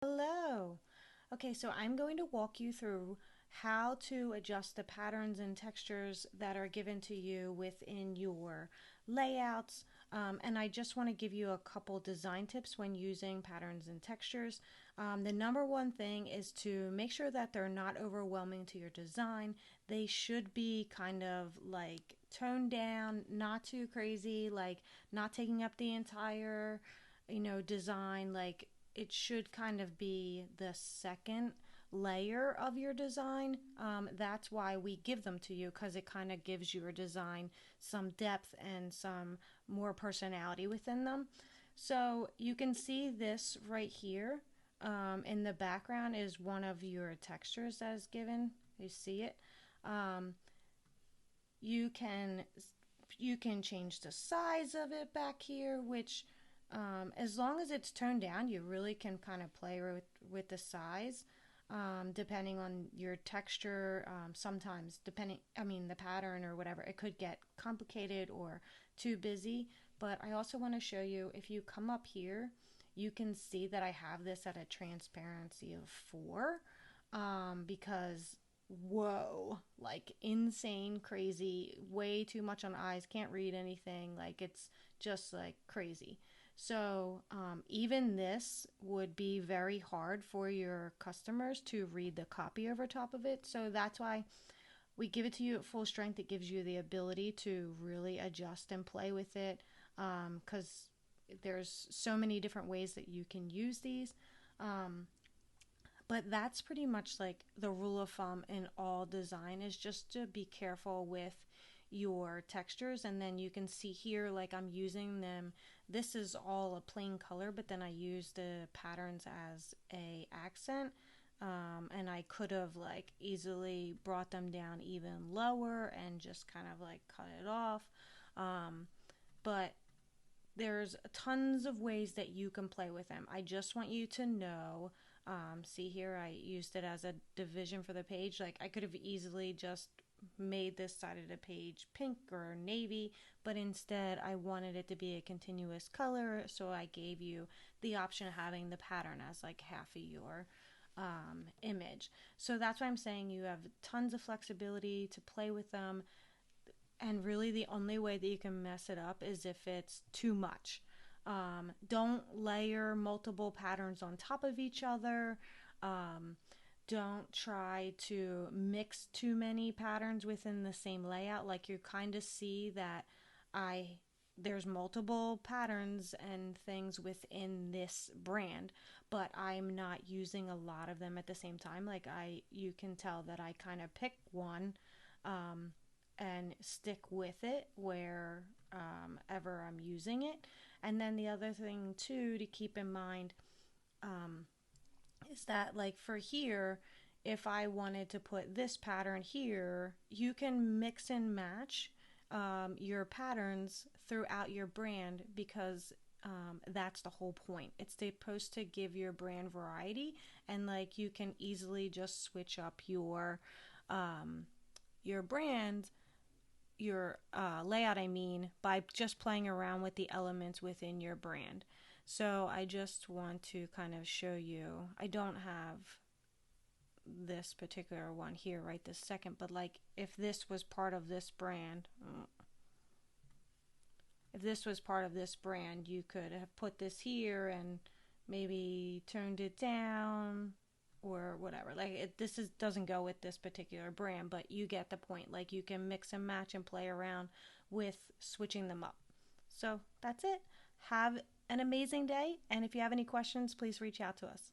Hello. Okay, so I'm going to walk you through how to adjust the patterns and textures that are given to you within your layouts. And I just want to give you a couple design tips when using patterns and textures. The number one thing is to make sure that they're not overwhelming to your design. They should be kind of like toned down, not too crazy, like not taking up the entire design. Like it should kind of be the second layer of your design. That's why we give them to you, because it kind of gives your design some depth and some more personality within them. So you can see this right here. In the background is one of your textures that is given. You see it. Um, you can you can change the size of it back here, which as long as it's toned down, you really can kind of play with the size, depending on your texture. Sometimes, the pattern or whatever, it could get complicated or too busy. But I also want to show you, if you come up here, you can see that I have this at a transparency of 4, because whoa, like insane, crazy, way too much on eyes, can't read anything, like it's just like crazy. So, even this would be very hard for your customers to read the copy over top of it. So, that's why we give it to you at full strength. It gives you the ability to really adjust and play with it, because there's so many different ways that you can use these. Um, but that's pretty much like the rule of thumb in all design, is just to be careful with your textures. And then you can see here, like I'm using them. This is all a plain color, but then I use the patterns as a accent. And I could have like easily brought them down even lower and just kind of like cut it off. Um, but there's tons of ways that you can play with them. I just want you to know. See here, I used it as a division for the page. Like I could have easily just made this side of the page pink or navy, but instead I wanted it to be a continuous color, so I gave you the option of having the pattern as like half of your image. So that's why I'm saying you have tons of flexibility to play with them, and really the only way that you can mess it up is if it's too much. Don't layer multiple patterns on top of each other. Um, don't try to mix too many patterns within the same layout. Like you kind of see that I there's multiple patterns and things within this brand, but I'm not using a lot of them at the same time. Like you can tell that I kind of pick one, um, and stick with it where ever I'm using it. And then the other thing too to keep in mind, um, is that like for here, if I wanted to put this pattern here, you can mix and match your patterns throughout your brand, because that's the whole point. It's supposed to give your brand variety, and like you can easily just switch up um, your brand, your layout, I mean, by just playing around with the elements within your brand. So I just want to kind of show you. I don't have this particular one here right this second, but like if this was part of this brand, you could have put this here and maybe turned it down or whatever. Like this doesn't go with this particular brand, but you get the point. Like you can mix and match and play around with switching them up. So that's it. Have an amazing day, and if you have any questions, please reach out to us.